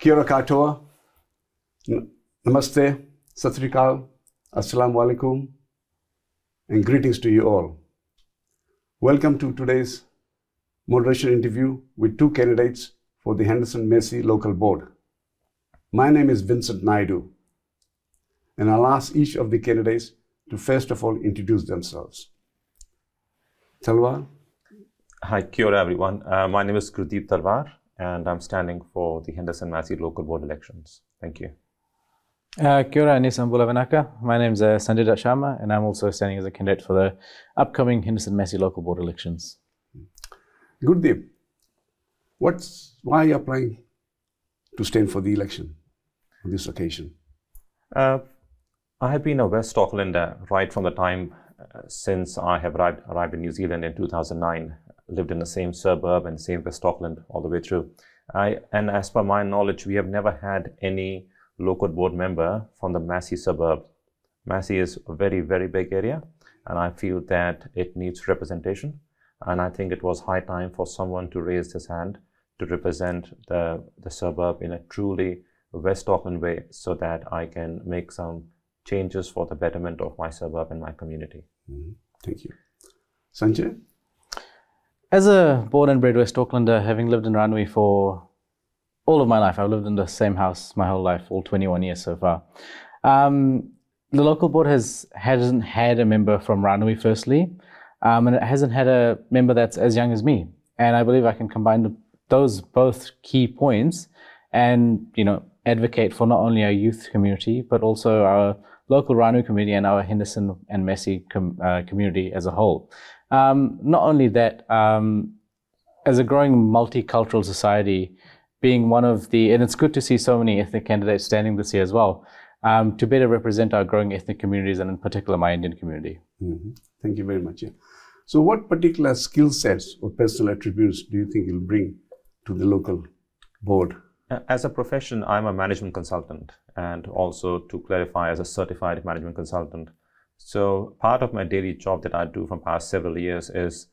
Kia ora katoa, namaste, sat sri akal, assalamu alaikum, and greetings to you all. Welcome to today's moderation interview with two candidates for the Henderson Massey Local Board. My name is Vincent Naidu, and I'll ask each of the candidates to first of all introduce themselves. Talwar. Hi, kia ora everyone. My name is Gurdeep Talwar, and I'm standing for the Henderson Massey Local Board elections. Thank you. Kia ora, Nisam Bulavanaka. My name is Sanjay Dutt Sharma, and I'm also standing as a candidate for the upcoming Henderson Massey Local Board elections. Gurdeep, why are you applying to stand for the election on this occasion? I have been a West Aucklander right from the time since I have arrived in New Zealand in 2009. Lived in the same suburb and same West Auckland all the way through. And as per my knowledge, we have never had any local board member from the Massey suburb. Massey is a very, very big area, and I feel that it needs representation. And I think it was high time for someone to raise his hand to represent the suburb in a truly West Auckland way, so that I can make some changes for the betterment of my suburb and my community. Thank you. Sanjay? As a born and bred West Aucklander, having lived in Ranui for all of my life, I've lived in the same house my whole life, all 21 years so far. The local board hasn't had a member from Ranui, firstly, and it hasn't had a member that's as young as me. And I believe I can combine those both key points and, advocate for not only our youth community, but also our local Ranui community and our Henderson and Massey community as a whole. Not only that, as a growing multicultural society, being one of and it's good to see so many ethnic candidates standing this year as well, to better represent our growing ethnic communities, and in particular my Indian community. Thank you very much. Yeah. So what particular skill sets or personal attributes do you think you'll bring to the local board? As a profession, I'm a management consultant, and also, to clarify, as a certified management consultant. So part of my daily job that I do from past several years is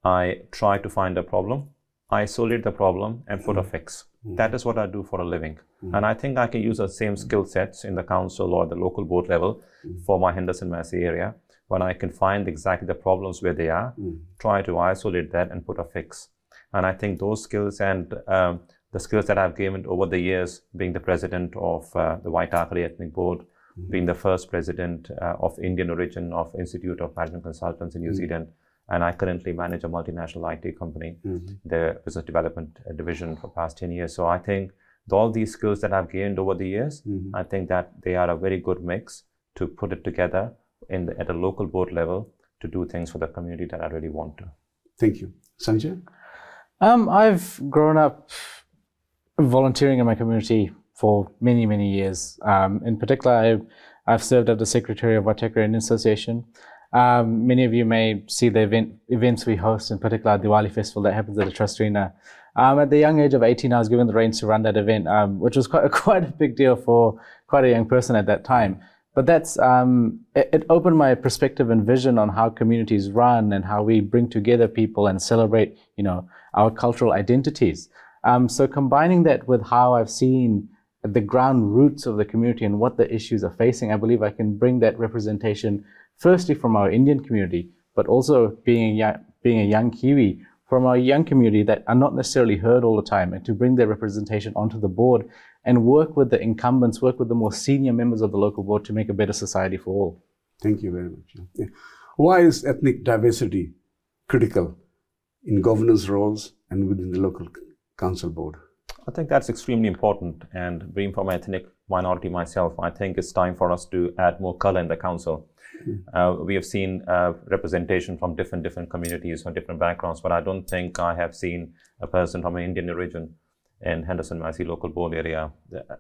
I try to find a problem, isolate the problem, and put a fix. That is what I do for a living. And I think I can use the same skill sets in the council or the local board level for my Henderson Massey area, when I can find exactly the problems where they are, try to isolate that and put a fix. And I think those skills and the skills that I've gained over the years, being the president of the Waitakere Ethnic Board, being the first president of Indian origin of Institute of Management Consultants in New Zealand, and I currently manage a multinational IT company, the business development division, for past 10 years. So I think all these skills that I've gained over the years, I think that they are a very good mix to put it together at a local board level to do things for the community that I really want to. Thank you. Sanjay? I've grown up volunteering in my community for many, many years. In particular, I've served as the secretary of Waitakere Indian Association. Many of you may see the events we host, in particular the Diwali festival that happens at the Trust Arena. At the young age of 18, I was given the reins to run that event, which was quite a big deal for quite a young person at that time. But it opened my perspective and vision on how communities run and how we bring together people and celebrate, our cultural identities. So combining that with how I've seen the ground roots of the community and what the issues are facing, I believe I can bring that representation firstly from our Indian community, but also being a young Kiwi from our young community that are not necessarily heard all the time, and to bring their representation onto the board and work with the incumbents, work with the more senior members of the local board to make a better society for all. Thank you very much. Yeah. Why is ethnic diversity critical in governance roles and within the local council board? I think that's extremely important, and being from an ethnic minority myself, I think it's time for us to add more color in the council. We have seen representation from different communities, from different backgrounds, but I don't think I have seen a person from an Indian origin in Henderson Massey local board area,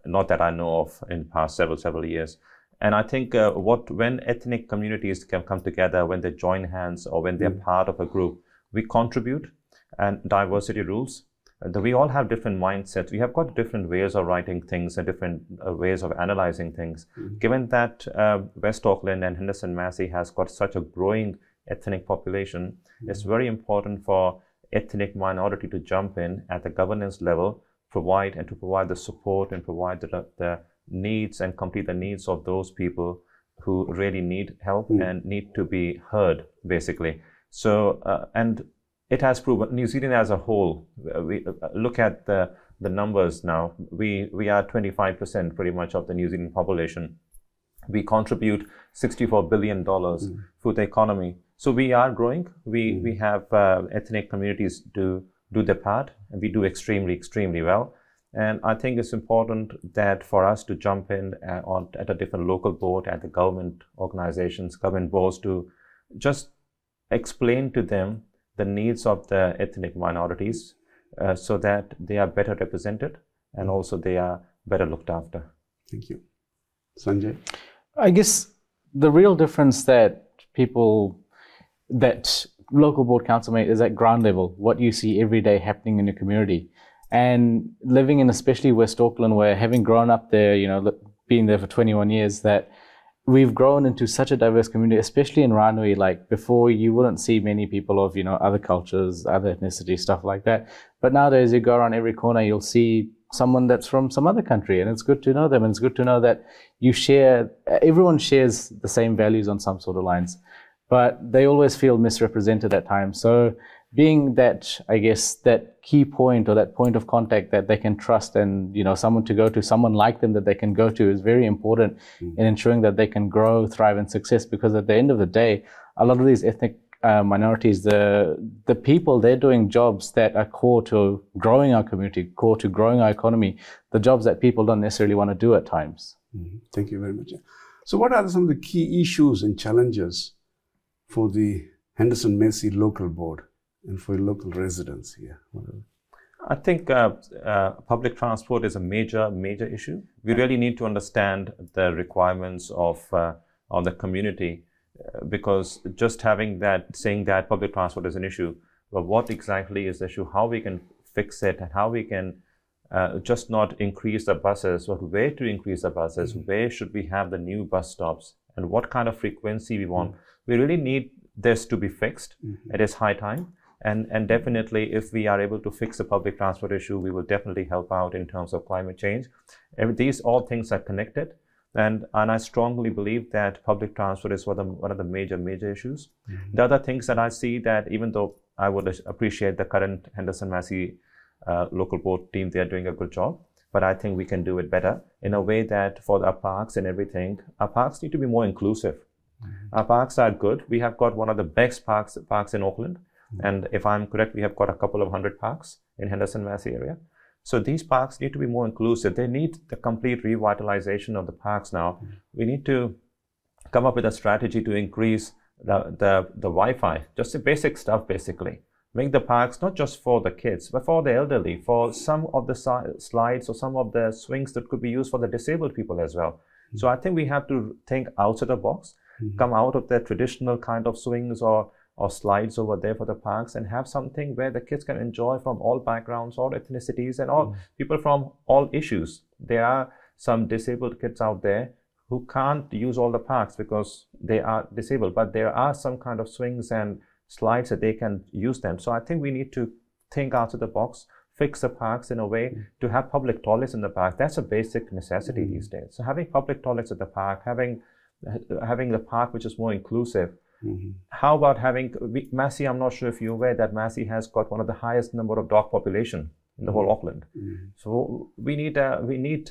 not that I know of, in the past several years. And I think when ethnic communities can come together, when they join hands or when they're part of a group, we contribute, and diversity rules. We all have different mindsets. We have got different ways of writing things and different ways of analyzing things. Given that West Auckland and Henderson Massey has got such a growing ethnic population, it's very important for ethnic minority to jump in at the governance level provide and to provide the support and provide the needs and complete the needs of those people who really need help and need to be heard, basically. So, and it has proven, New Zealand as a whole, we look at the numbers now, we are 25% pretty much of the New Zealand population. We contribute $64 billion to the economy. So we are growing. We have ethnic communities do their part, and we do extremely well. And I think it's important that for us to jump in at a different local board, at the government organizations, government boards, to just explain to them the needs of the ethnic minorities so that they are better represented and also they are better looked after. Thank you. Sanjay? I guess the real difference that local board council make is at ground level, what you see every day happening in your community. And living in especially West Auckland, where having grown up there, being there for 21 years, that we've grown into such a diverse community, especially in Ranui. Like before, you wouldn't see many people of, other cultures, other ethnicities, stuff like that. But nowadays, you go around every corner, you'll see someone that's from some other country, and it's good to know them. And it's good to know that everyone shares the same values on some sort of lines, but they always feel misrepresented at times. So being that, I guess, that key point or that point of contact that they can trust and, someone to go to, someone like them that they can go to, is very important in ensuring that they can grow, thrive, and success. Because at the end of the day, a lot of these ethnic minorities, the people, they're doing jobs that are core to growing our community, core to growing our economy, the jobs that people don't necessarily want to do at times. Thank you very much. So what are some of the key issues and challenges for the Henderson Massey local board and for local residents here? I think public transport is a major issue. We really need to understand the requirements of the community, because just saying that public transport is an issue, but what exactly is the issue, how we can fix it, and how we can just not increase the buses, but where to increase the buses, where should we have the new bus stops, and what kind of frequency we want. We really need this to be fixed. It is high time. And definitely, if we are able to fix the public transport issue, we will definitely help out in terms of climate change. These all things are connected. And I strongly believe that public transport is one of the major issues. The other things that I see, that even though I would appreciate the current Henderson Massey local board team, they are doing a good job, but I think we can do it better in a way that for our parks and everything, our parks need to be more inclusive. Our parks are good. We have got one of the best parks in Auckland. And if I'm correct, we have got a couple of 100 parks in Henderson Massey area. So these parks need to be more inclusive. They need the complete revitalization of the parks now. We need to come up with a strategy to increase the Wi-Fi, just the basic stuff, basically. Make the parks not just for the kids, but for the elderly, for some of the slides or some of the swings that could be used for the disabled people as well. So I think we have to think outside the box, come out of the traditional kind of swings or slides over there for the parks, and have something where the kids can enjoy from all backgrounds, all ethnicities, and all people from all issues. There are some disabled kids out there who can't use all the parks because they are disabled, but there are some kind of swings and slides that they can use them. So I think we need to think outside the box, fix the parks in a way to have public toilets in the park. That's a basic necessity these days. So having public toilets at the park, having the park which is more inclusive. How about having Massey? I'm not sure if you're aware that Massey has got one of the highest number of dog population in the whole Auckland. So we need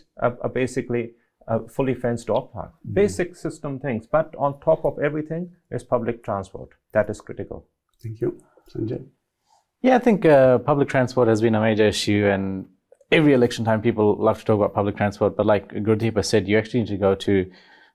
basically a fully fenced dog park. Basic system things, but on top of everything is public transport. That is critical. Thank you. Sanjay? Yeah, I think public transport has been a major issue, and every election time people love to talk about public transport, but like Gurdeepa said, you actually need to go to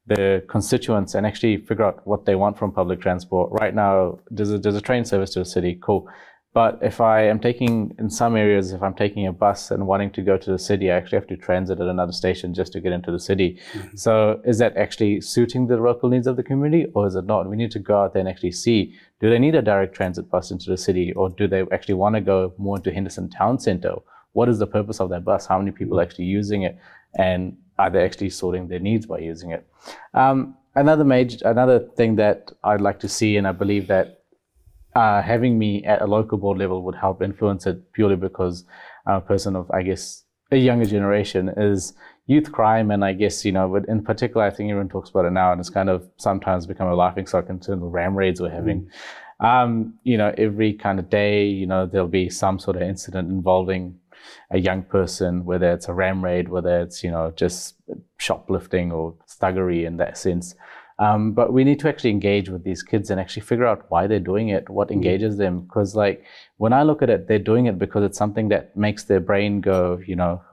the constituents and actually figure out what they want from public transport. Right now, there's a train service to the city, cool. But if I am in some areas, if I'm taking a bus and wanting to go to the city, I actually have to transit at another station just to get into the city. So is that actually suiting the local needs of the community, or is it not? We need to go out there and actually see, do they need a direct transit bus into the city, or do they actually want to go more into Henderson Town Centre? What is the purpose of that bus? How many people are actually using it? And are they actually sorting their needs by using it? Another thing that I'd like to see, and I believe that having me at a local board level would help influence it, purely because I'm a person of, I guess, a younger generation is youth crime. And I guess, but in particular, I think everyone talks about it now, and it's kind of sometimes become a laughing stock in terms of ram raids we're having. Every kind of day, there'll be some sort of incident involving a young person, whether it's a ram raid, whether it's, just shoplifting or thuggery in that sense. But we need to actually engage with these kids and actually figure out why they're doing it, what engages them. Because when I look at it, they're doing it because it's something that makes their brain go,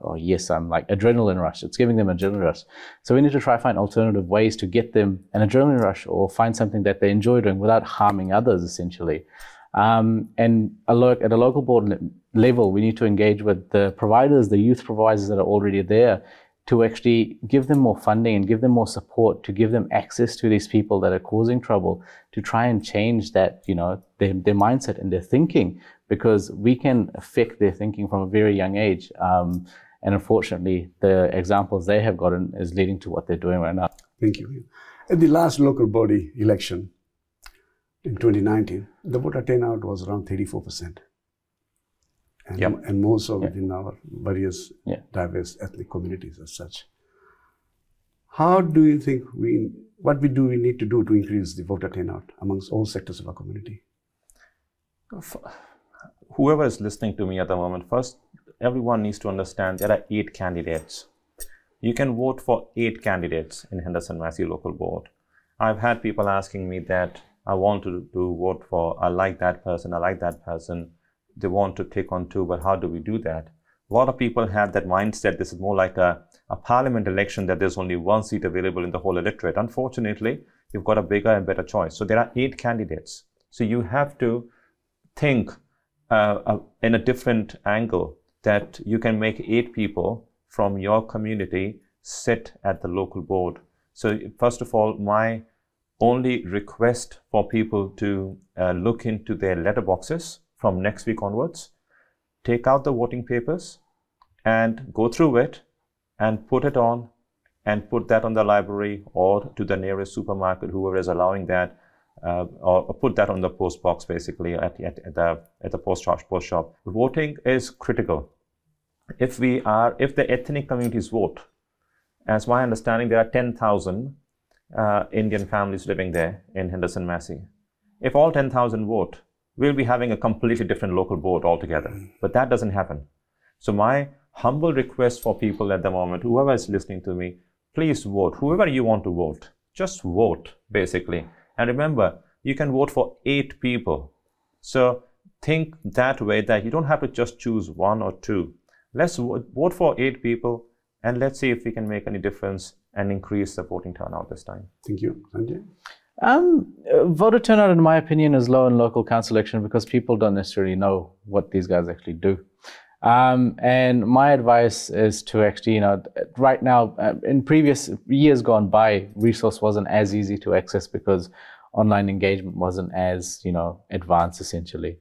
oh yes, I'm like adrenaline rush. It's giving them adrenaline rush. So we need to try to find alternative ways to get them an adrenaline rush or find something that they enjoy doing without harming others, essentially. And at a local board level, we need to engage with the providers, the youth providers that are already there, to actually give them more funding and give them more support, to give them access to these people that are causing trouble, to try and change that, their mindset and their thinking, because we can affect their thinking from a very young age. And unfortunately, the examples they have gotten is leading to what they're doing right now. Thank you. At the last local body election in 2019, the voter turnout was around 34%. And most of it in our various diverse ethnic communities as such. How do you think what do we need to do to increase the voter turnout amongst all sectors of our community? Whoever is listening to me at the moment, first, everyone needs to understand there are 8 candidates. You can vote for 8 candidates in Henderson Massey Local Board. I've had people asking me that I want to vote for, I like that person, I like that person. They want to click on 2, but how do we do that? A lot of people have that mindset. This is more like a parliament election, that there's only 1 seat available in the whole electorate. Unfortunately, you've got a bigger and better choice. So there are 8 candidates. So you have to think in a different angle, that you can make 8 people from your community sit at the local board. So first of all, my only request for people to look into their letterboxes from next week onwards, take out the voting papers and go through it and put it on, and put that on the library or to the nearest supermarket, whoever is allowing that, or put that on the post box, basically at the post shop. Voting is critical. If the ethnic communities vote, as my understanding, there are 10,000 Indian families living there in Henderson Massey. If all 10,000 vote, we'll be having a completely different local board altogether. But that doesn't happen. So my humble request for people at the moment, whoever is listening to me, please vote. Whoever you want to vote, just vote, basically. And remember, you can vote for 8 people. So think that way, that you don't have to just choose 1 or 2. Let's vote for 8 people, and let's see if we can make any difference and increase the voting turnout this time. Thank you. Sanjay? Voter turnout, in my opinion, is low in local council election because people don't necessarily know what these guys actually do. And my advice is to actually, right now, in previous years gone by, resource wasn't as easy to access because online engagement wasn't as, advanced, essentially.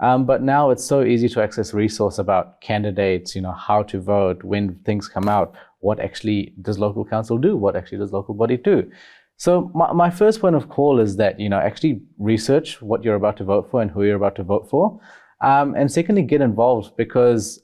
But now it's so easy to access resource about candidates, how to vote, when things come out, what actually does local council do, what actually does local body do. So my first point of call is that, actually research what you're about to vote for and who you're about to vote for. And secondly, get involved, because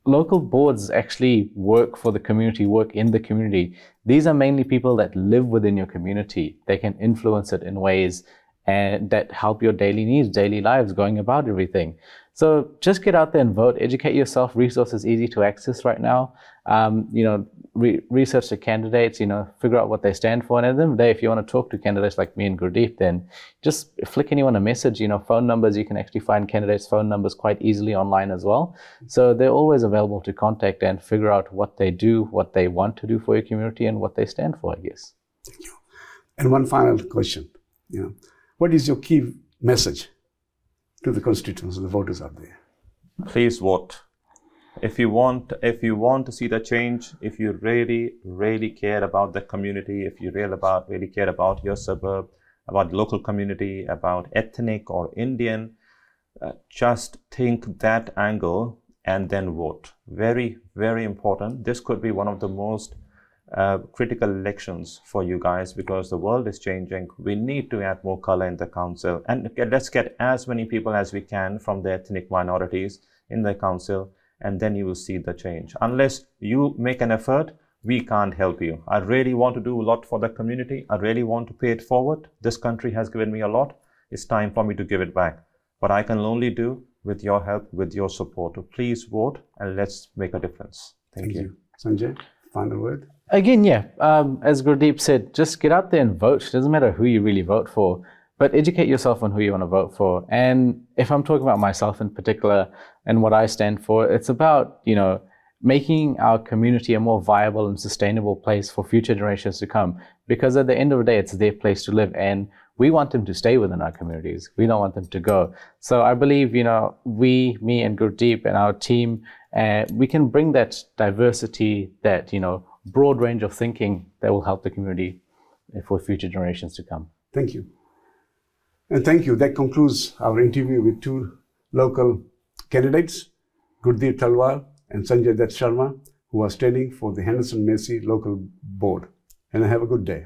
local boards actually work for the community, work in the community. These are mainly people that live within your community. They can influence it in ways that help your daily needs, daily lives, going about everything. So just get out there and vote, educate yourself. Resource is easy to access right now. Research the candidates, figure out what they stand for. And at the end of the day, if you want to talk to candidates like me and Gurdeep, then just flick anyone a message. Phone numbers, you can actually find candidates' phone numbers quite easily online as well. So they're always available to contact and figure out what they do, what they want to do for your community, and what they stand for, I guess. Thank you. And one final question. What is your key message to the constituents, the voters out there? Please vote. If you want to see the change, if you really care about the community, if you really care about your suburb, about local community, about ethnic or Indian, just think that angle and then vote. Very, very important. This could be one of the most critical elections for you guys, because the world is changing. We need to add more color in the council, and let's get as many people as we can from the ethnic minorities in the council, and then you will see the change. Unless you make an effort, we can't help you. I really want to do a lot for the community. I really want to pay it forward. This country has given me a lot. It's time for me to give it back. But I can only do with your help, with your support. So please vote and let's make a difference. Thank you. Sanjay, final word? Again, yeah, as Gurdeep said, just get out there and vote. It doesn't matter who you really vote for, but educate yourself on who you want to vote for. And if I'm talking about myself in particular and what I stand for, it's about, making our community a more viable and sustainable place for future generations to come. Because at the end of the day, it's their place to live, and we want them to stay within our communities. We don't want them to go. So I believe, me and Gurdeep and our team, we can bring that diversity, that, broad range of thinking that will help the community for future generations to come. Thank you. And thank you. That concludes our interview with two local candidates, Gurdeep Talwar and Sanjay Dutt Sharma, who are standing for the Henderson Massey Local Board. And have a good day.